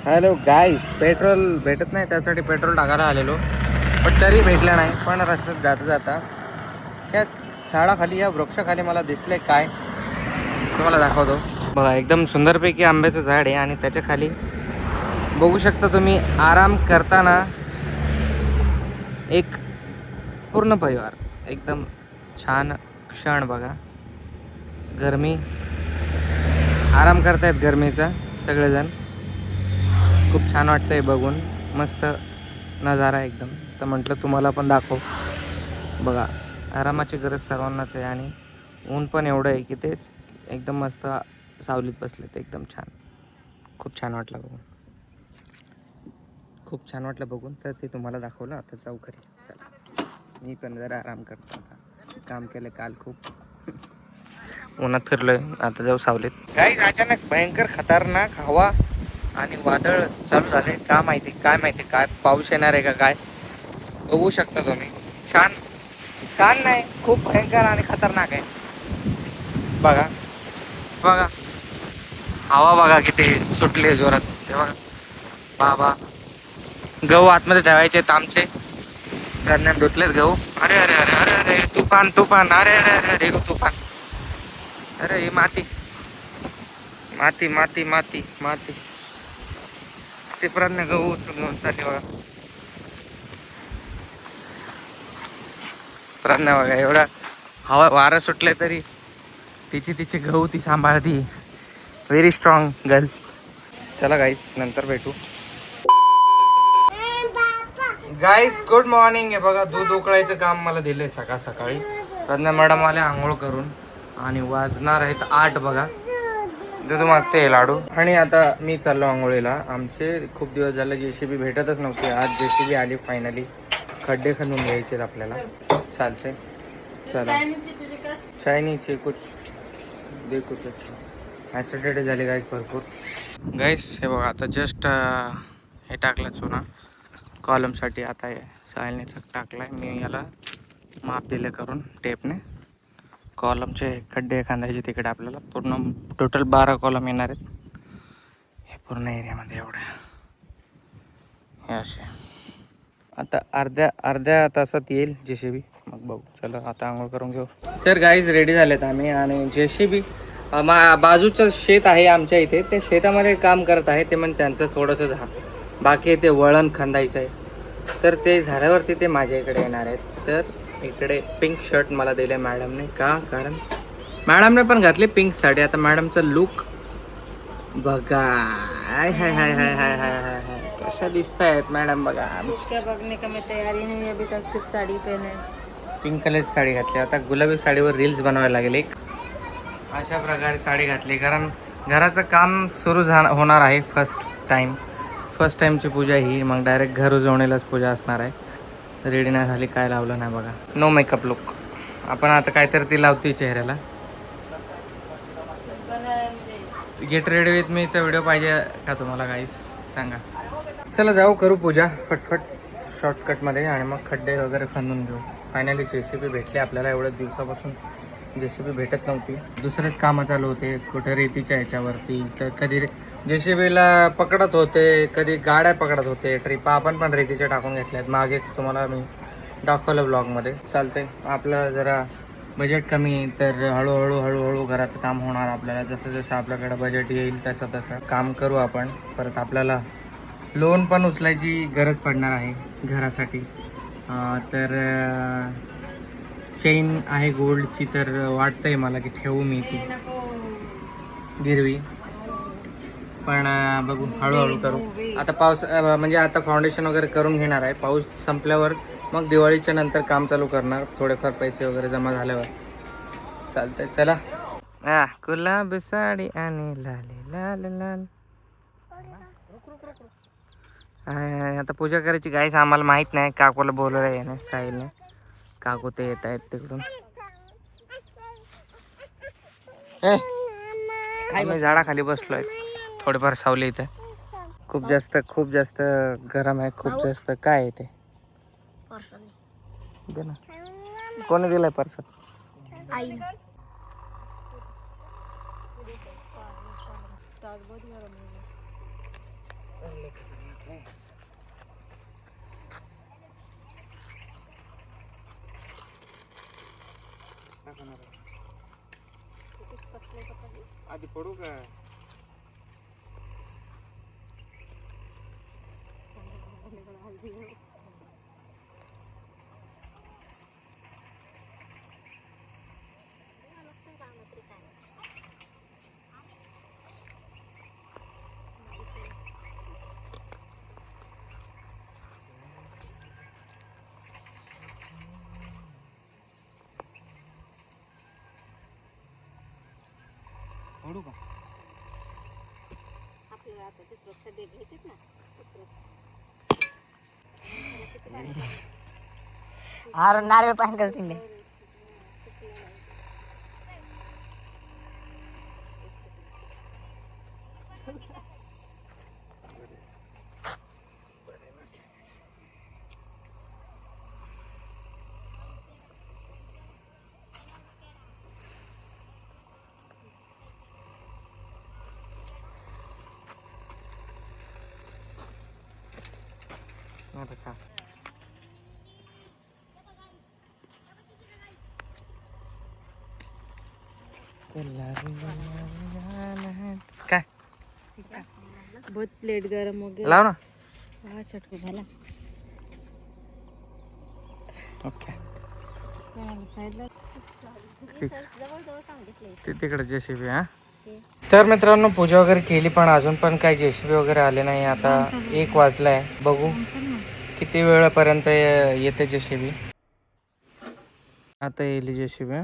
Hello गाईस, petrol भेटत नाही त्यासाठी पेट्रोल टाकायला आलेलो, पण तरी भेटलं नाही. पण रस्त्यात जाता जाता या झाडाखाली, या वृक्षाखाली मला दिसले काय तुम्हाला दाखवतो बघा. एकदम सुंदरपैकी आंब्याचं झाड आहे आणि त्याच्या खाली बघू शकता तुम्ही आराम करताना एक पूर्ण परिवार. एकदम छान क्षण बघा. गरमी आराम करतायत गरमीचा सगळेजण. खूप छान वाटतंय बघून, मस्त नजारा एकदम. तर म्हटलं तुम्हाला पण दाखव बघा. आरामाची गरज सर्वांनाच आहे आणि ऊन पण एवढं आहे की तेच एकदम मस्त सावलीत बसले ते एकदम छान. खूप छान वाटलं बघून, खूप छान वाटलं बघून. तर ते तुम्हाला दाखवलं. आता जाऊ घरी. चला, मी पण जरा आराम करतो. आता काम केलं काल खूप, उन्हात फिरलोय. आता जाऊ सावलीत. काही अचानक भयंकर खतरनाक हवा आणि वादळ चालू झाले. काय माहिती काय पाऊस येणार आहे का काय. बघू शकता तुम्ही. छान छान नाही, खूप भयंकर आणि खतरनाक आहे बघा. बघा हवा बघा किती सुटली जोरात. ते बघा बाबा, गहू आतमध्ये ठेवायचे आमचे. त्यांना धुतलेत गहू. अरे अरे अरे अरे अरे, तुफान तुफान. अरे अरे अरे अरे तुफान. अरे ही माती माती माती माती माती. ते प्रज्ञा गहू उचलून घेऊन चालली बघा. प्रज्ञा बघा, एवढा हवा वारं सुटले तरी तिची गहू ती सांभाळती. Very strong girl. चला गाईस, नंतर भेटू. गाईस गुड मॉर्निंग. आहे बघा, दूध उकळायचं काम मला दिलंय सकाळ सकाळी. प्रज्ञा मॅडम आले आंघोळ करून आणि वाजणार आहेत 8 बघा. दूध मागते लाडू. आणि आता मी चाललो आंघोळीला. आमचे खूप दिवस झाले जेसीबी भेटतच नव्हती. आज जेसीबी आली फायनली. खड्डे खणून घ्यायचे आपल्याला. चालते चला. चायनीचे कुछ दे कुछ अच्छा. ॲसिडिटी झाली गाईस भरपूर. गाईस हे बघा, आता जस्ट हे टाकलं चुना कॉलमसाठी. आता सायलनेच टाकलाय मी. याला माप दिले करून टेपने. कॉलमचे खड्डे खांदायचे तिकडे आपल्याला. पूर्ण टोटल 12 कॉलम येणार आहेत हे पूर्ण एरियामध्ये. एवढ्या हे असे. आता अर्ध्या तासात येईल जेसीबी. मग बघू. चला आता आंघोळ करून घेऊ. तर गाईज रेडी झालेत आम्ही. आणि जेसीबी बाजूचं शेत आहे आमच्या इथे, त्या शेतामध्ये काम करत आहे ते. पण त्यांचं थोडंसं बाकी आहे, ते वळण खंदायचं आहे. तर ते झाल्यावरती ते माझ्या इकडे येणार आहेत. तर इकडे पिंक शर्ट मला दिले मॅडमने. का? कारण मॅडमने पण घातली पिंक साडी. आता मॅडमचा लुक बघा. हाय हाय हाय हाय हाय हाय हाय हाय, कशा दिसत आहेत मॅडम बघा. क्या बघने का मैं तैयारी नहीं अभी तक, सिर्फ साड़ी पहने. पिंक कलरची साडी घातली. आता गुलाबी साडीवर रील्स बनवायला लागेल एक. अशा प्रकारे साडी घातली कारण घराचं काम सुरू होणार आहे. फर्स्ट टाईमची पूजा ही. मग डायरेक्ट घर उजवणीलाच पूजा असणार आहे. रेडी नाही झाली, काय लावलं नाही बघा. No makeup look. आपण आता काहीतरी ती लावते चेहऱ्याला. गेट रेडी विथ मीचा व्हिडिओ पाहिजे का तुम्हाला गाईस, सांगा. चला जाऊ, करू पूजा फटफट शॉर्टकटमध्ये आणि मग खड्डे वगैरे खणून घेऊ. फायनली जेसीबी भेटली आपल्याला. एवढ्या दिवसापासून जेसीबी भेटत नव्हती. दुसरेच कामं चालू होते कुठे रेतीच्या ह्याच्यावरती. तर कधी जेसीबीला पकडत होते, कधी गाड्या पकडत होते. ट्रिपा आपण पण रेतीच्या टाकून घेतल्यात मागेच, तुम्हाला मी दाखवलं ब्लॉगमध्ये. चालतंय. आपलं जरा बजेट कमी आहे तर हळूहळू घराचं काम होणार आपल्याला. जसं जसं आपल्याकडे बजेट येईल तसं तसं काम करू आपण. परत आपल्याला लोन पण उचलायची गरज पडणार आहे घरासाठी. तर चेन आहे गोल्डची, तर वाटतंय मला की ठेवू मी ती गिरवी. पण बघू, हळूहळू करू. आता पाऊस म्हणजे आता फाउंडेशन वगैरे करून घेणार आहे. पाऊस संपल्यावर मग दिवाळीच्या नंतर काम चालू करणार. थोडेफार पैसे वगैरे जमा झाल्यावर. चालतंय चला. गुलाबी साडी आणि लाल लाल लाल. आता पूजा करायची गाईस. आम्हाला माहित नाही, काकूला बोलवलं याने, साहिलने. काकू ते येत आहेत तिकडून. आम्ही झाडाखाली बसलोय. थोडीफार सावली इथे. खूप जास्त गरम आहे. खूप जास्त. काय आहे ते? दे ना. कोणी दिलाय पार्सल? आई. आधी पडू का? पडू का? आपल्याला आता तिथं खड्डे घ्यायचेत ना और नारळ पाणी कसं दिले आता का? काय बहुत प्लेट गरम हो गया लाव ना. हा चटकू झाला ओके साईडला ते तिकडे जेसीबी. हा तर मित्रांनो पूजा वगैरे केली पण अजून पण काही जेसीबी वगैरे आले नाही. आता 1 वाजलाय. बघू किती वेळापर्यंत येते जेसीबी. आता येईल जेसीबी.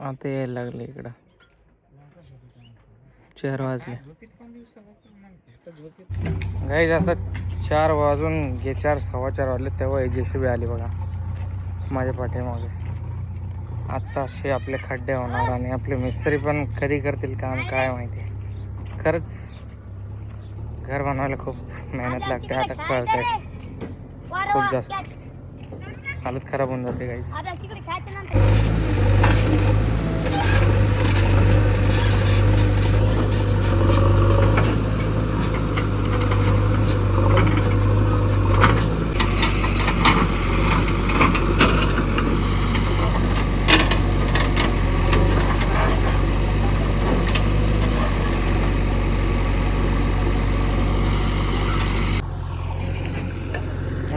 आता यायला लागले इकडं. 4 वाजले गाईज. आता 4 वाजून 4:15 वाजले तेव्हा जेसीबी आली बघा माझ्या पाठीमागे. आता असे आपले खड्डे होणार आणि आपले मिस्त्री पण कधी करतील काम काय माहिती. खरंच घर बनवायला खूप मेहनत लागते. आता कळतंय खूप जास्त हालत खराब होऊन जाते गाईज.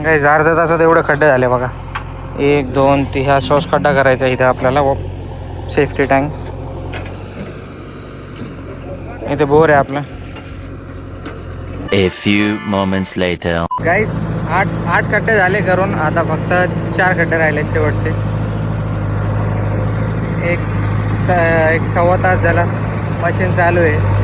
गाईज अर्ध्या तासात एवढे खड्डे झाले बघा. 1 2 3 हा सॉस खड्डा करायचा इथे आपल्याला. सेफ्टी टँक इथे बोर आहे आपला. A few moments later. गाईस 8 खड्डे झाले करून. आता फक्त 4 खड्डे राहिले शेवटचे. एक सव्वा तास झाला मशीन चालू आहे.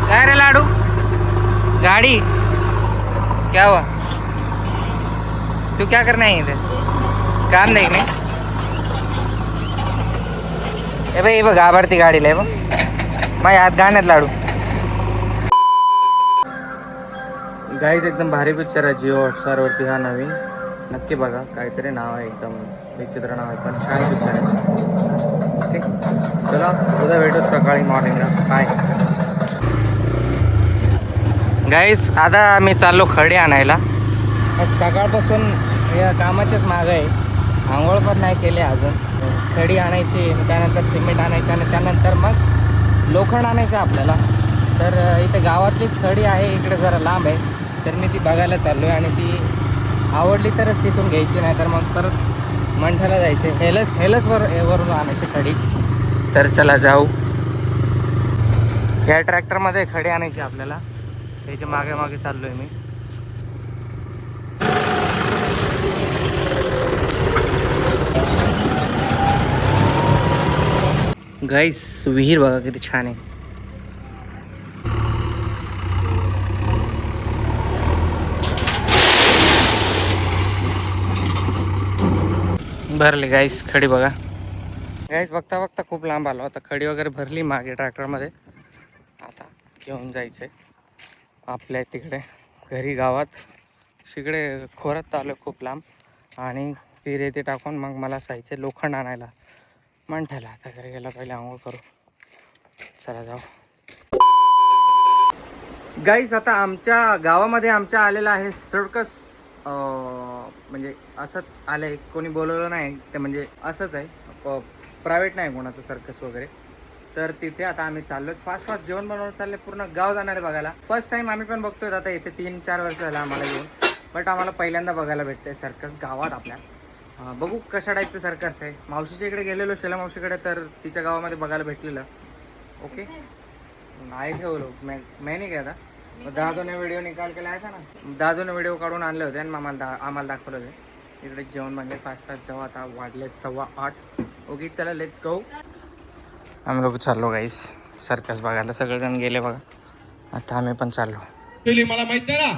काय रे लाडू गाड़ी क्या हुआ? तू क्या करना है इधर? काम देखने? ए भाई बघ घाबरती गाडीला आहे बघ. माझ्या हात गाण्यात लाडू. गाईज एकदम भारी पिक्चर आहे जिओ हॉटस्टार वरती हा नवीन. नक्की बघा. काहीतरी नाव आहे एकदम विचित्र नाव आहे पण छान पिक्चर आहे. ओके चला उद्या भेटू सकाळी मॉर्निंगला. बाय गाईस. आता मी चाललो खडे आणायला. सकाळपासून या कामाच्याच मागं आहे. आंघोळ पण नाही केले अजून. खडी आणायची, त्यानंतर सिमेंट आणायचं आणि त्यानंतर मग लोखंड आणायचं आपल्याला. तर इथे गावातलीच खडी आहे, इकडे जरा लांब आहे. तर मी ती बघायला चाललो आहे आणि ती आवडली तरच तिथून घ्यायची, नाही तर मग परत मंठ्याला जायचे. वरून आणायची खडी. तर चला जाऊ. या ट्रॅक्टरमध्ये खडी आणायची आपल्याला. त्याच्या मागे मागे चाललो आहे मी. गाईस विहीर बघा किती छान आहे. भरली गाईस खडी बघा. गाईस बघता बघता खूप लांब आलो. आता खडी वगैरे भरली मागे ट्रॅक्टरमध्ये. आता घेऊन जायचंय आपल्या तिकडे घरी गावात तिकडे खोरात आलो खूप लांब आणि पिरे ते टाकून मग मला जायचं लोखंड आणायला मंठाला. आता घरी गेला पहिले आंघोळ करू. चला जाऊ. गाईस आता आमच्या गावामध्ये आमच्या आलेला आहे सर्कस. म्हणजे असंच आलं आहे, कोणी बोलवलं नाही ते, म्हणजे असंच आहे, प्रायव्हेट नाही कोणाचं सर्कस वगैरे. तर तिथे आता आम्ही चाललो. फास्ट जेवण बनवून चालले, पूर्ण गाव जाणार आहे बघायला. फर्स्ट टाइम आम्ही पण बघतोय. आता इथे 3-4 वर्ष झालं आम्हाला येऊन, बट आम्हाला पहिल्यांदा बघायला भेटते सर्कस गावात आपल्या. बघू कशा टाईपचं सर्कस आहे. मावशीच्या इकडे गेलेलो, शेला मावशीकडे, तर तिच्या गावामध्ये बघायला भेटलेलं. ओके नाही ठेवलो मैं नाही काय. आता दादूने व्हिडिओ निकाल केला आहे ना, दादूने व्हिडिओ काढून आणले होते आणि आम्हाला दाखवलं होते. इकडे जेवण म्हणजे फास्ट जेव्हा आता वाढले 8:15. ओके चला लेट्स गो. आम्ही लोक चाललो गाईस सर्कस बघायला. सगळेजण गेले बघा, आता आम्ही पण चाललो. मला माहित नाही ना.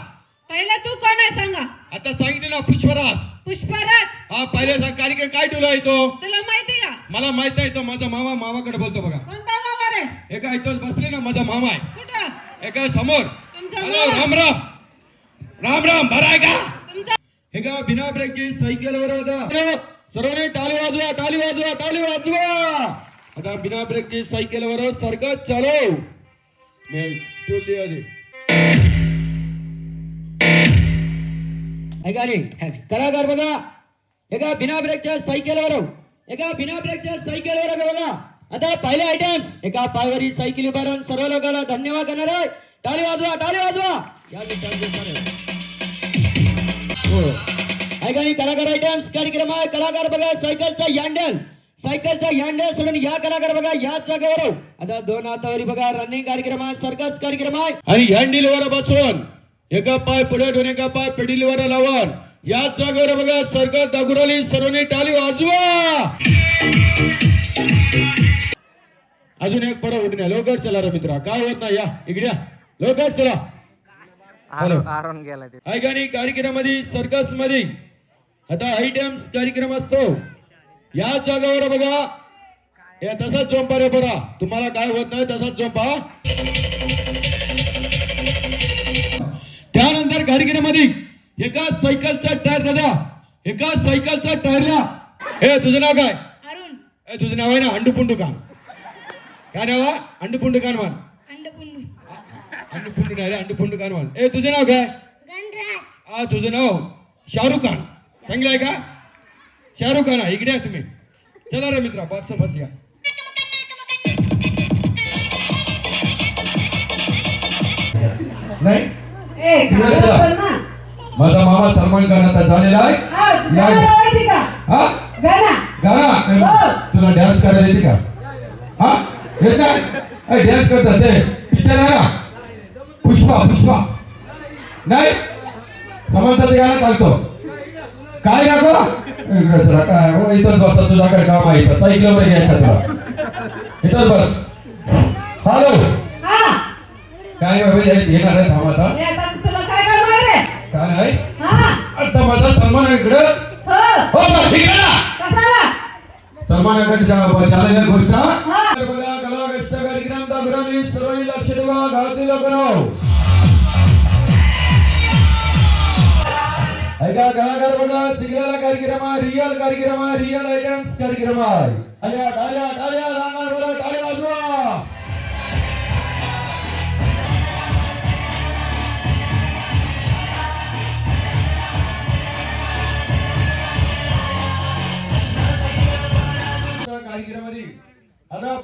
पहिला तू कोण आहे सांगा. आता सांगितलं ना, पुष्पराज. पुष्पराज. हा पहिले कार्यक्रम काय ठेवला आहे तो तुला माहिती का. मला माहित आहे. तो माझा मामाकडे बोलतो बघा. कोणता मामा रे. हे काय इथं बसले ना, माझा मामा आहे. कुठं. हे काय समोर. तुमचा हॅलो मामा. राम बरं आहे का. तुमचा. हे का बिना ब्रेकची सायकलवर होता. सर्वांनी टाळी वाजवा. आता बिना ब्रेकची सायकलवर सर्कस चालव. कलाकार बघा. एका बिना ब्रेकच्या सायकलवर बघा. आता पहिले आयटम. एका पायवरी सायकल उभारून सर्व लोकांना धन्यवाद करणार आहे. टाळी वाजवा. हो ऐका नाही. कलाकार आयटम्स कार्यक्रम आहे. कलाकार बघा सायकलचा हँडल सोडून या कलाकार बघा याच जागेवर. आता 2 हातावरी बघा रनिंग कार्यक्रम आहे, सर्कस कार्यक्रम आहे. आणि हँडलवर बसून एका पाय पुढे ठेवून एका पाय पेडीलवर लावून याच जागेवर बघा सर्कस दाखवली. सर्वांनी टाळी वाजवा. अजून एक पडा उठण्या. लवकर चला रे मित्रा, काय होत नाही. या इकडे लवकर चला. आरोन गेला ते. ऐका नाही. कार्यक्रमामध्ये सर्कस मध्ये आता आयटम्स कार्यक्रम असतो. याच जागेवर बघा हे तसाच झोंपा रे बरा. तुम्हाला काय होत नाही तसाच झोंपा. त्यानंतर कार्यक्रमामध्ये एका सायकलचा टायर दादा. एका सायकलचा टायरला. हे तुझं नाव काय. अरुण. तुझं नाव आहे ना अंडुपुंडू खान. काय नाव आहे. अंडुपुंडू खान मान. अंडुपुंडू नाही रे, अंडुपुंडू खान मान. तुझं नाव काय. तुझं नाव शाहरुख खान. चांगलं आहे का. शाहरुख खान आहे. इकडे तुम्ही. चला रे मित्रा बस या. नाही माझा मामा सलमान खान आता झालेला आहे. तुला डान्स करायला येते का. डान्स करतात ते पिक्चर आहे ना पुष्पा. नाही समजतं गाणं चालतो. काय नको काय हो. इथं बस. तुझा काय काम आहे. सायकलवर घ्यायचा तुला. इथं बस. हॅलो काय येणार आहे थांबा. काय नाही. आता माझा सलमान इकडे. सलमान चालेल गोष्ट. कार्यक्रम सर्वांनी लक्ष ठेवा. गावातील लोक ऐका. कलाकार बघा सिंगला कार्यक्रम आहे. रिअल आयटम्स कार्यक्रम आहे. टाळ्या वाजवा. कार्यक्रमामध्ये आता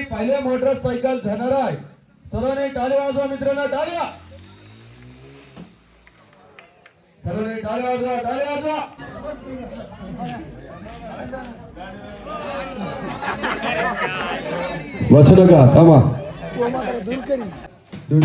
पहिले मोटरसायकल जाणार आहे. सर्वांनी टाळी वाजवा मित्रांनो. सर्वांनी टाळी वाजवा. बसू नका थांबा. दूर